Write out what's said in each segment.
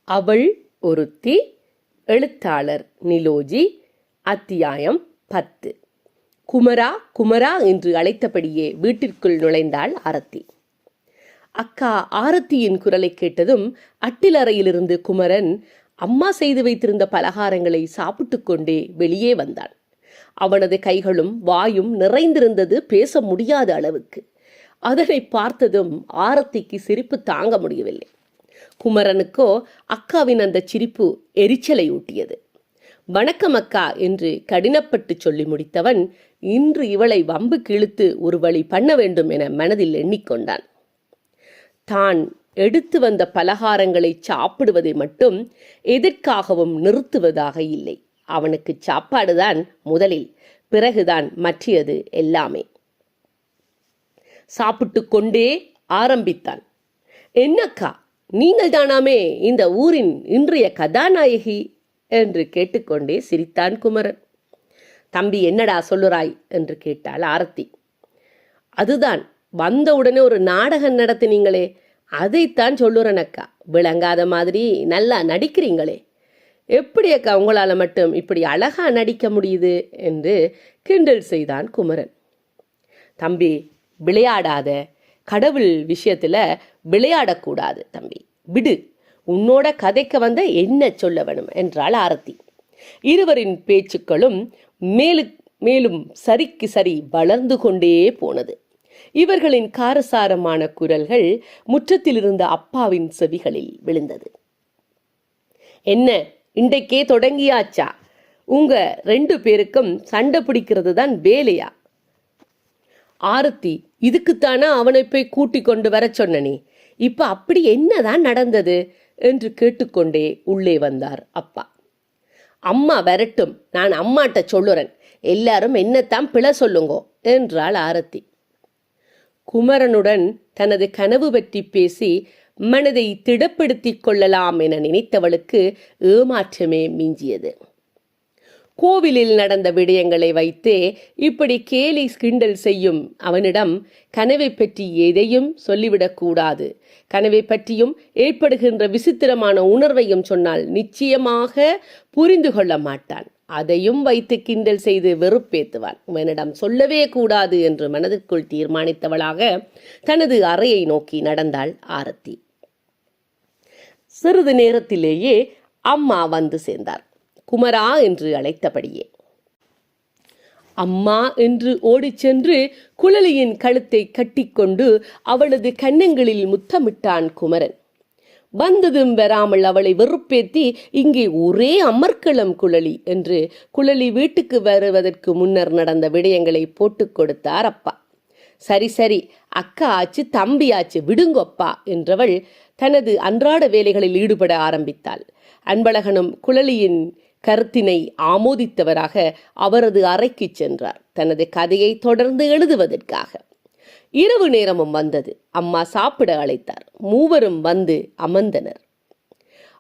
அவள் ஒருத்தி. எழுத்தாளர் நிலோஜி. அத்தியாயம் 10. குமரா குமரா என்று அழைத்தபடியே வீட்டிற்குள் நுழைந்தாள் ஆரத்தி. அக்கா ஆரத்தியின் குரலை கேட்டதும் அட்டிலறையிலிருந்து குமரன் அம்மா செய்து வைத்திருந்த பலகாரங்களை சாப்பிட்டு கொண்டே வெளியே வந்தான். அவனது கைகளும் வாயும் நிறைந்திருந்தது பேச முடியாத அளவுக்கு. அதனை பார்த்ததும் ஆரத்திக்கு சிரிப்பு தாங்க முடியவில்லை. குமரனுக்கோ அக்காவின் அந்த சிரிப்பு எரிச்சலை ஊட்டியது. வணக்கம் அக்கா என்று கடினப்பட்டு சொல்லி முடித்தவன் இன்று இவளை வம்புக்கு இழுத்து ஒரு வழி பண்ண வேண்டும் என மனதில் எண்ணிக்கொண்டான். தான் எடுத்து வந்த பலகாரங்களை சாப்பிடுவதை மட்டும் எதற்காகவும் நிறுத்துவதாக இல்லை. அவனுக்கு சாப்பாடுதான் முதலில், பிறகுதான் மற்றியது எல்லாமே. சாப்பிட்டு கொண்டே ஆரம்பித்தான். என்னக்கா, நீங்கள் தானாமே இந்த ஊரின் இன்றைய கதாநாயகி என்று கேட்டுக்கொண்டே சிரித்தான் குமரன். தம்பி, என்னடா சொல்லுறாய் என்று கேட்டாள் ஆரத்தி. அதுதான், வந்தவுடனே ஒரு நாடகம் நடத்தினீங்களே, அதைத்தான் சொல்லுறேன் அக்கா. விளங்காத மாதிரி நல்லா நடிக்கிறீங்களே. எப்படி அக்கா உங்களால் மட்டும் இப்படி அழகா நடிக்க முடியுது என்று கிண்டல் செய்தான் குமரன். தம்பி, விளையாடாத, கடவுள் விஷயத்துல விளையாடக்கூடாது தம்பி, விடு. உன்னோட கதைக்க வந்த என்ன சொல்ல வேணும் என்றாள் ஆரத்தி. இருவரின் பேச்சுக்களும் மேலும் சரிக்கு சரி வளர்ந்து கொண்டே போனது. இவர்களின் காரசாரமான குரல்கள் முற்றத்தில் இருந்த அப்பாவின் செவிகளில் விழுந்தது. என்ன, இன்றைக்கே தொடங்கியாச்சா? உங்க 2 பேருக்கும் சண்டை பிடிக்கிறது தான் வேலையா? ஆரத்தி, இதுக்குத்தானா அவனை போய் கூட்டிக் கொண்டு வர சொன்னனே, இப்ப அப்படி என்னதான் நடந்தது என்று கேட்டுக்கொண்டே உள்ளே வந்தார் அப்பா. அம்மா வரட்டும், நான் அம்மாட்ட சொல்லுறேன், எல்லாரும் என்னத்தான் பிழை சொல்லுங்கோ என்றாள் ஆரத்தி. குமரனுடன் தனது கனவு பற்றி பேசி மனதை திடப்படுத்திக் கொள்ளலாம் என நினைத்தவளுக்கு ஏமாற்றமே மிஞ்சியது. கோவிலில் நடந்த விடயங்களை வைத்தே இப்படி கேலி கிண்டல் செய்யும் அவனிடம் கனவை பற்றி எதையும் சொல்லிவிடக்கூடாது. கனவை பற்றியும் ஏற்படுகின்ற விசித்திரமான உணர்வையும் சொன்னால் நிச்சயமாக புரிந்து கொள்ள மாட்டான். அதையும் வைத்து கிண்டல் செய்து வெறுப்பேத்துவான். அவனிடம் சொல்லவே கூடாது என்று மனதிற்குள் தீர்மானித்தவளாக தனது அறையை நோக்கி நடந்தாள் ஆரத்தி. சிறிது நேரத்திலேயே அம்மா வந்து சேர்ந்தார். குமரா என்று அழைத்தபடியே அம்மா என்று ஓடிச் சென்று குழலியின் கழுத்தை கட்டிக்கொண்டு அவளது கன்னங்களில் முத்தமிட்டான் குமரன். வந்ததும் வராமல் அவளை வெறுப்பேத்தி, இங்கே ஒரே அமர்க்களம் குழலி என்று குழலி வீட்டுக்கு வருவதற்கு முன்னர் நடந்த விடயங்களை போட்டுக் கொடுத்தார் அப்பா. சரி சரி, அக்கா ஆச்சு தம்பி ஆச்சு, விடுங்கொப்பா என்றவள் தனது அன்றாட வேலைகளில் ஈடுபட ஆரம்பித்தாள். அன்பழகனும் குழலியின் கருத்தினை ஆமோதித்தவராக அவரது அறைக்கு சென்றார், தனது கதையை தொடர்ந்து எழுதுவதற்காக. இரவு நேரமும் வந்தது. அம்மா சாப்பிட அழைத்தார். மூவரும் வந்து அமர்ந்தனர்.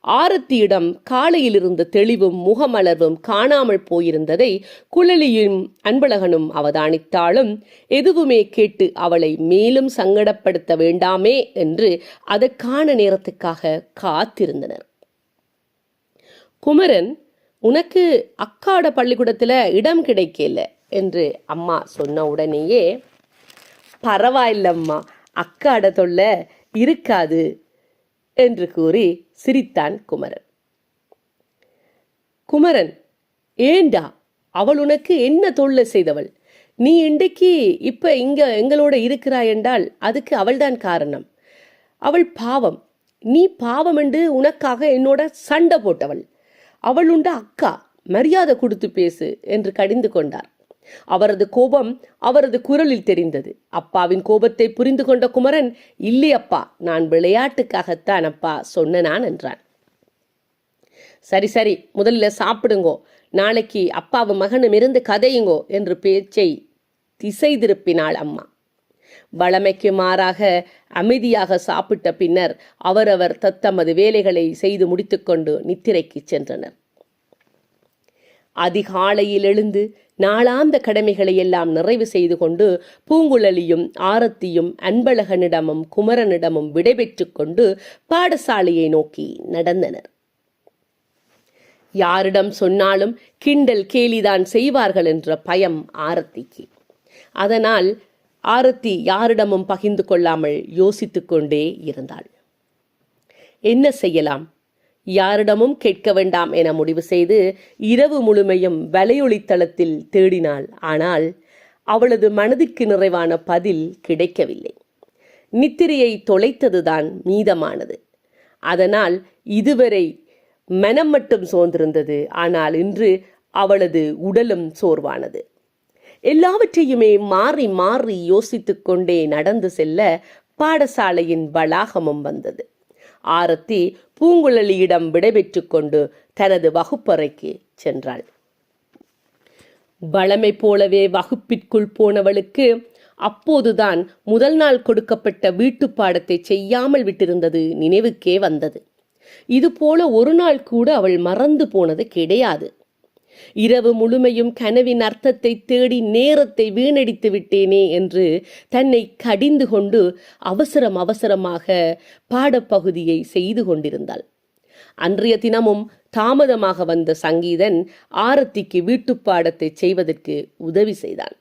ஆரத்தியிடம் காலையில் இருந்த தெளிவும் முகமலர்வும் காணாமல் போயிருந்ததை குழலியும் அன்பழகனும் அவதானித்தாலும் எதுவுமே கேட்டு அவளை மேலும் சங்கடப்படுத்த வேண்டாமே என்று அதற்கான நேரத்துக்காக காத்திருந்தனர். குமரன், உனக்கு அக்காட பள்ளிக்கூடத்தில் இடம் கிடைக்கல என்று அம்மா சொன்ன உடனேயே, பரவாயில்லம்மா, அக்காட தொல்லை இருக்காது என்று கூறி சிரித்தான் குமரன். குமரன், ஏண்டா, அவள் உனக்கு என்ன தொல்லை செய்தவள்? நீ இன்றைக்கு இப்ப இங்க எங்களோட இருக்கிறாய் என்றால் அதுக்கு அவள்தான் காரணம். அவள் பாவம், நீ பாவம் என்று உனக்காக என்னோட சண்டை போட்டவள். அவள் உண்ட அக்கா, மரியாதை கொடுத்து பேசு என்று கடிந்து கொண்டார். அவரது கோபம் அவரது குரலில் தெரிந்தது. அப்பாவின் கோபத்தை புரிந்து கொண்ட குமரன், இல்லை அப்பா, நான் விளையாட்டுக்காகத்தான் அப்பா சொன்னான் என்றான். சரி சரி, முதல்ல சாப்பிடுங்கோ, நாளைக்கு அப்பாவும் மகனும் இருந்து கதையுங்கோ என்று பேச்சை திசை திருப்பினாள் அம்மா. வழமைக்கு மாறாக அமைதியாக சாப்பிட்ட பின்னர் அவரவர் தத்தமது வேலைகளை செய்து முடித்துக்கொண்டு நித்திரைக்கு சென்றனர். அதிகாலையில் எழுந்து நாளாந்த கடமைகளை எல்லாம் நிறைவு செய்து கொண்டு பூங்குழலியும் ஆரத்தியும் அன்பழகனிடமும் குமரனிடமும் விடைபெற்று கொண்டு பாடசாலையை நோக்கி நடந்தனர். யாரிடம் சொன்னாலும் கிண்டல் கேலிதான் செய்வார்கள் என்ற பயம் ஆரத்திக்கு. அதனால் ஆரத்தி யாரிடமும் பகிர்ந்து கொள்ளாமல் யோசித்து கொண்டே இருந்தாள். என்ன செய்யலாம், யாரிடமும் கேட்க வேண்டாம் என முடிவு செய்து இரவு முழுமையும் வலையொளித்தளத்தில் தேடினாள். ஆனால் அவளது மனதிற்கு நிறைவான பதில் கிடைக்கவில்லை. நித்திரையை தொலைத்ததுதான் மீதமானது. அதனால் இதுவரை மனம் மட்டும் சோர்ந்திருந்தது. ஆனால் இன்று அவளது உடலும் சோர்வானது. எல்லாவற்றையுமே மாறி மாறி யோசித்து கொண்டே நடந்து செல்ல பாடசாலையின் வளாகமும் வந்தது. ஆரத்தி பூங்குழலியிடம் விடைபெற்று கொண்டு தனது வகுப்பறைக்கு சென்றாள். வழமை போலவே வகுப்பிற்குள் போனவளுக்கு அப்போதுதான் முதல் நாள் கொடுக்கப்பட்ட வீட்டு பாடத்தை செய்யாமல் விட்டிருந்தது நினைவுக்கே வந்தது. இதுபோல ஒரு நாள் கூட அவள் மறந்து போனது கிடையாது. இரவு முழுமையும் கனவின் அர்த்தத்தை தேடி நேரத்தை வீணடித்து விட்டேனே என்று தன்னை கடிந்து கொண்டு அவசரமாக பாடப்பகுதியை செய்து கொண்டிருந்தாள். அன்றைய தினமும் தாமதமாக வந்த சங்கீதன் ஆரத்திக்கு வீட்டுப்பாடத்தை செய்வதற்கு உதவி செய்தான்.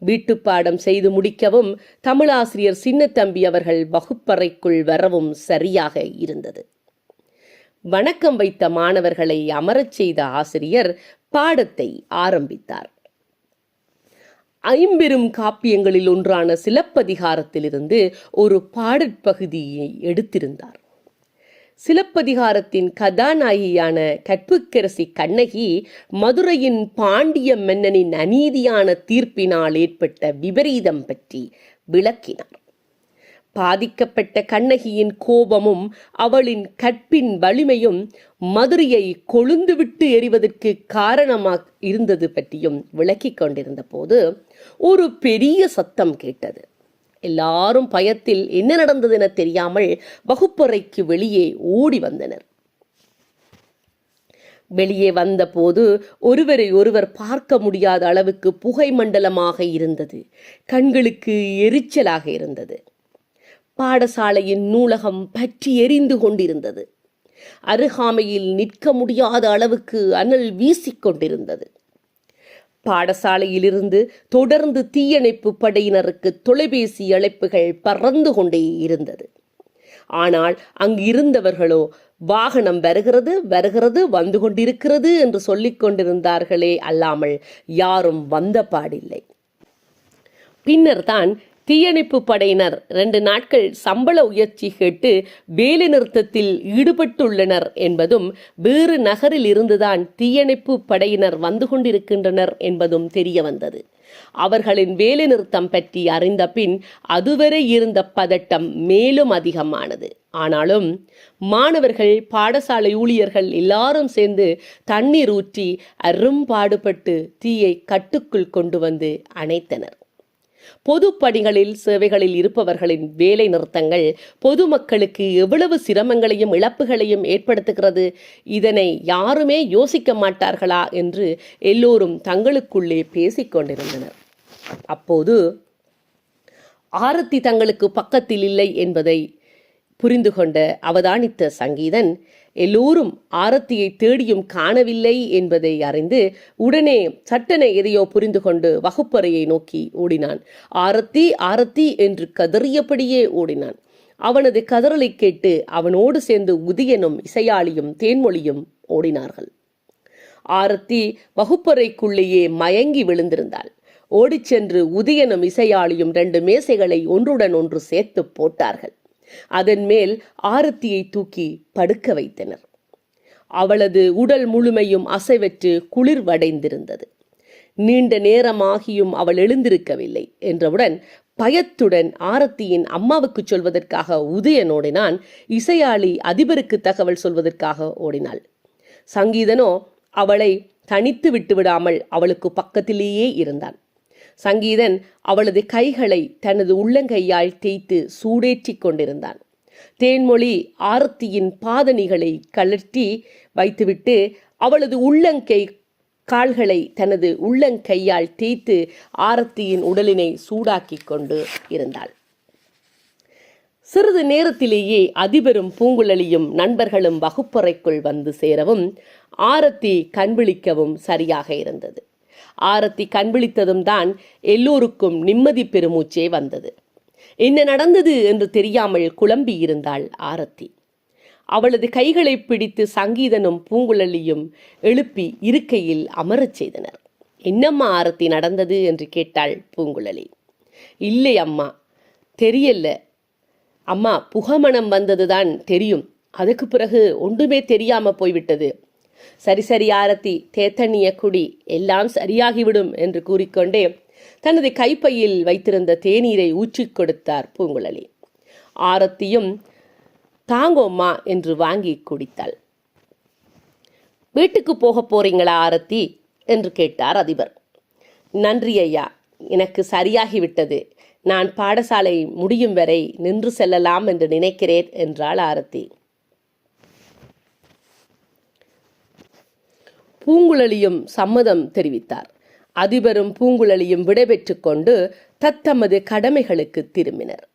வீட்டுப்பாடம் செய்து முடிக்கவும் தமிழாசிரியர் சின்னத்தம்பி அவர்கள் வகுப்பறைக்குள் வரவும் சரியாக இருந்தது. வணக்கம் வைத்த மாணவர்களை அமரச் செய்த ஆசிரியர் பாடத்தை ஆரம்பித்தார். ஐம்பெரும் காப்பியங்களில் ஒன்றான சிலப்பதிகாரத்திலிருந்து ஒரு பாடற்பகுதியை எடுத்திருந்தார். சிலப்பதிகாரத்தின் கதாநாயகியான கற்புக்கரசி கண்ணகி மதுரையின் பாண்டிய மன்னனின் அநீதியான தீர்ப்பினால் ஏற்பட்ட விபரீதம் பற்றி விளக்கினார். பாதிக்கப்பட்ட கண்ணகியின் கோபமும் அவளின் கற்பின் வலிமையும் மதுரையை கொழுந்துவிட்டு எறிவதற்கு காரணமாக இருந்தது பற்றியும் விளக்கிக் கொண்டிருந்த போது ஒரு பெரிய சத்தம் கேட்டது. எல்லாரும் பயத்தில் என்ன நடந்தது என தெரியாமல் வகுப்பறைக்கு வெளியே ஓடி வந்தனர். வெளியே வந்தபோது ஒருவரை ஒருவர் பார்க்க முடியாத அளவுக்கு புகை மண்டலமாக இருந்தது. கண்களுக்கு எரிச்சலாக இருந்தது. பாடசாலையின் நூலகம் பற்றி எரிந்து கொண்டிருந்தது. அருகாமையில் நிற்க முடியாத அளவுக்கு அனல் வீசிக்கொண்டிருந்தது. பாடசாலையிலிருந்து தொடர்ந்து தீயணைப்பு படையினருக்கு தொலைபேசி அழைப்புகள் பறந்து கொண்டே இருந்தது. ஆனால் அங்கு இருந்தவர்களோ வாகனம் வருகிறது வந்து கொண்டிருக்கிறது என்று சொல்லிக் கொண்டிருந்தார்களே அல்லாமல் யாரும் வந்த பாடில்லை. பின்னர் தான் தீயணைப்பு படையினர் 2 நாட்கள் சம்பள உயர்ச்சி கேட்டு வேலை நிறுத்தத்தில் ஈடுபட்டுள்ளனர் என்பதும் வேறு நகரில் இருந்துதான் தீயணைப்பு படையினர் வந்து கொண்டிருக்கின்றனர் என்பதும் தெரிய வந்தது. அவர்களின் வேலை நிறுத்தம் பற்றி அறிந்த பின் அதுவரை இருந்த பதட்டம் மேலும் அதிகமானது. ஆனாலும் மாணவர்கள், பாடசாலை ஊழியர்கள் எல்லாரும் சேர்ந்து தண்ணீர் ஊற்றி அரும்பாடுபட்டு தீயை கட்டுக்குள் கொண்டு வந்து அணைத்தனர். பொது பணிகளில் சேவைகளில் இருப்பவர்களின் வேலை நிறுத்தங்கள் பொதுமக்களுக்கு எவ்வளவு சிரமங்களையும் இழப்புகளையும் ஏற்படுத்துகிறது, இதனை யாருமே யோசிக்க மாட்டார்களா என்று எல்லோரும் தங்களுக்குள்ளே பேசிக்கொண்டிருந்தனர். அப்போது ஆரத்தி தங்களுக்கு பக்கத்தில் இல்லை என்பதை புரிந்து கொண்ட அவதானித்த சங்கீதன் எல்லோரும் ஆரத்தியை தேடியும் காணவில்லை என்பதை அறிந்து உடனே சட்டென எதையோ புரிந்து கொண்டு வகுப்பறையை நோக்கி ஓடினான். ஆரத்தி ஆரத்தி என்று கதறியபடியே ஓடினான். அவனது கதறலை கேட்டு அவனோடு சேர்ந்து உதயனும் இசையாளியும் தேன்மொழியும் ஓடினார்கள். ஆரத்தி வகுப்பறைக்குள்ளேயே மயங்கி விழுந்திருந்தாள். ஓடிச் சென்று உதயனும் இசையாளியும் 2 மேசைகளை ஒன்றுடன் ஒன்று சேர்த்து போட்டார்கள். அதன் மேல் ஆரத்தியை தூக்கி படுக்க வைத்தனர். அவளது உடல் முழுமையும் அசைவற்று குளிர்வடைந்திருந்தது. நீண்ட நேரமாகியும் அவள் எழுந்திருக்கவில்லை என்றவுடன் பயத்துடன் ஆரத்தியின் அம்மாவுக்கு சொல்வதற்காக உதயன் ஓடினான். இசையாளி அதிபருக்கு தகவல் சொல்வதற்காக ஓடினாள். சங்கீதனோ அவளை தனித்து விட்டுவிடாமல் அவளுக்கு பக்கத்திலேயே இருந்தான். சங்கீதன் அவளது கைகளை தனது உள்ளங்கையால் தேய்த்து சூடேற்றி கொண்டிருந்தான். தேன்மொழி ஆரத்தியின் பாதணிகளை கழற்றி வைத்துவிட்டு அவளது உள்ளங்கை கால்களை தனது உள்ளங்கையால் தேய்த்து ஆரத்தியின் உடலினை சூடாக்கி கொண்டு இருந்தாள். சிறிது நேரத்திலேயே அதிபரும் பூங்குழலியும் நண்பர்களும் வகுப்பறைக்குள் வந்து சேரவும் ஆரத்தி கண்விழிக்கவும் சரியாக இருந்தது. ஆரத்தி கண்விழித்ததும் தான் எல்லோருக்கும் நிம்மதி பெருமூச்சே வந்தது. என்ன நடந்தது என்று தெரியாமல் குழம்பி இருந்தாள் ஆரத்தி. அவளது கைகளை பிடித்து சங்கீதனும் பூங்குழலியும் எழுப்பி இருக்கையில் அமரச் செய்தனர். என்னம்மா ஆரத்தி நடந்தது என்று கேட்டாள் பூங்குழலி. இல்லை அம்மா, தெரியல அம்மா, புகமணம் வந்ததுதான் தெரியும், அதுக்கு பிறகு ஒன்றுமே தெரியாம போய்விட்டது. சரி சரி ஆரத்தி, தேத்தண்ணிய குடி, எல்லாம் சரியாகிவிடும் என்று கூறிக்கொண்டே தனது கைப்பையில் வைத்திருந்த தேநீரை ஊற்றிக் கொடுத்தார் பூங்குழலி. ஆரத்தியும் தாங்கோம்மா என்று வாங்கி குடித்தாள். வீட்டுக்கு போக போறீங்களா ஆரத்தி என்று கேட்டார் அதிபர். நன்றி ஐயா, எனக்கு சரியாகிவிட்டது. நான் பாடசாலை முடியும் வரை நின்று செல்லலாம் என்று நினைக்கிறேன் என்றாள் ஆரத்தி. பூங்குழலியும் சம்மதம் தெரிவித்தார். அதிபரும் பூங்குழலியும் விடைபெற்று கொண்டு தத்தமது கடமைகளுக்கு திரும்பினர்.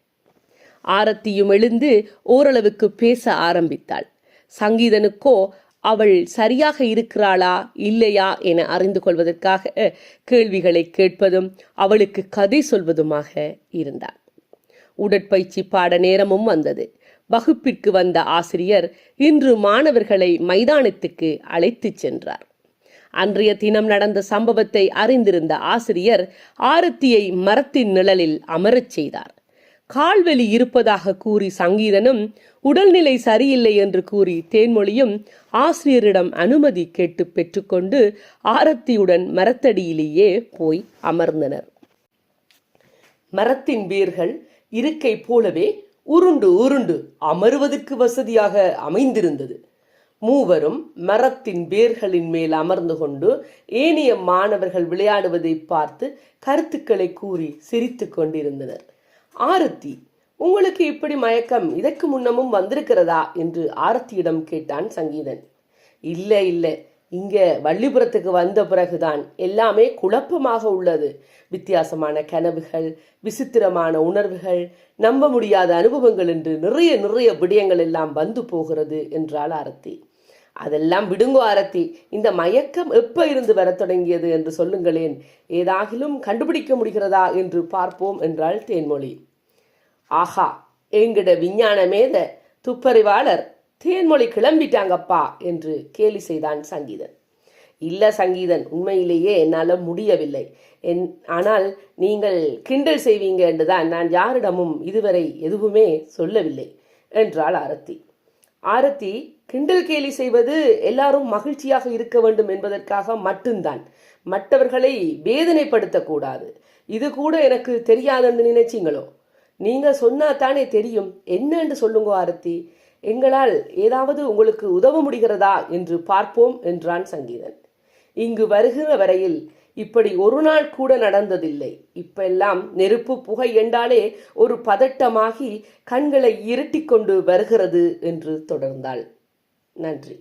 ஆரத்தியும் எழுந்து ஓரளவுக்கு பேச ஆரம்பித்தாள். சங்கீதனுக்கோ அவள் சரியாக இருக்கிறாளா இல்லையா என அறிந்து கொள்வதற்காக கேள்விகளை கேட்பதும் அவளுக்கு கதை சொல்வதுமாக இருந்தாள். உடற்பயிற்சி பாட நேரமும் வந்தது. வகுப்பிற்கு வந்த ஆசிரியர் இன்று மாணவர்களை மைதானத்துக்கு அழைத்து சென்றார். அன்றைய தினம் நடந்த சம்பவத்தை அறிந்திருந்த ஆசிரியர் ஆரத்தியை மரத்தின் நிழலில் அமரச் செய்தார். கால்வலி இருப்பதாக கூறி சங்கீதனும் உடல்நிலை சரியில்லை என்று கூறி தேன்மொழியும் ஆசிரியரிடம் அனுமதி கேட்டு பெற்றுக்கொண்டு ஆரத்தியுடன் மரத்தடியிலேயே போய் அமர்ந்தனர். மரத்தின் வேர்கள் இருக்கை போலவே உருண்டு உருண்டு அமருவதற்கு வசதியாக அமைந்திருந்தது. மூவரும் மரத்தின் வேர்களின் மேல் அமர்ந்து கொண்டு ஏனைய மாணவர்கள் விளையாடுவதை பார்த்து கருத்துக்களை கூறி சிரித்து கொண்டிருந்தனர். ஆரத்தி, உங்களுக்கு இப்படி மயக்கம் இதற்கு முன்னமும் வந்திருக்கிறதா என்று ஆரத்தியிடம் கேட்டான் சங்கீதன். இல்லை இல்லை, இங்க வள்ளிபுரத்துக்கு வந்த பிறகுதான் எல்லாமே குழப்பமாக உள்ளது. வித்தியாசமான கனவுகள், விசித்திரமான உணர்வுகள், நம்ப முடியாத அனுபவங்கள் என்று நிறைய நிறைய விடயங்கள் எல்லாம் வந்து போகிறது என்றாள் ஆரத்தி. அதெல்லாம் விடுங்கோ ஆரத்தி, இந்த மயக்கம் எப்ப இருந்து வர தொடங்கியது என்று சொல்லுங்களேன், ஏதாகிலும் கண்டுபிடிக்க முடிகிறதா என்று பார்ப்போம் என்றாள் தேன்மொழி. ஆஹா, எங்கிட விஞ்ஞானமேத துப்பறிவாளர் தேன்மொழி கிளம்பிட்டாங்கப்பா என்று கேலி செய்தான் சங்கீதன். இல்ல சங்கீதன், உண்மையிலேயே என்னால் முடியவில்லை. ஆனால் நீங்கள் கிண்டல் செய்வீங்க என்றுதான் நான் யாரிடமும் இதுவரை எதுவுமே சொல்லவில்லை என்றாள் ஆரத்தி. ஆரத்தி, கிண்டல் கேலி செய்வது எல்லாரும் மகிழ்ச்சியாக இருக்க வேண்டும் என்பதற்காக மட்டும்தான், மற்றவர்களை வேதனைப்படுத்தக்கூடாது. இது கூட எனக்கு தெரியாதுன்னு நினைச்சிங்களோ? நீங்க சொன்னா தானே தெரியும், என்னன்னு சொல்லுங்க ஆரத்தி, எங்களால் ஏதாவது உங்களுக்கு உதவ முடிகிறதா என்று பார்ப்போம் என்றான் சங்கீதன். இங்கு வருகிற வரையில் இப்படி ஒரு நாள் கூட நடந்ததில்லை. இப்பெல்லாம் நெருப்பு புகை என்றாலே ஒரு பதட்டமாகி கண்களை இருட்டிக் கொண்டு வருகிறது என்று தொடர்ந்தாள். நன்றி.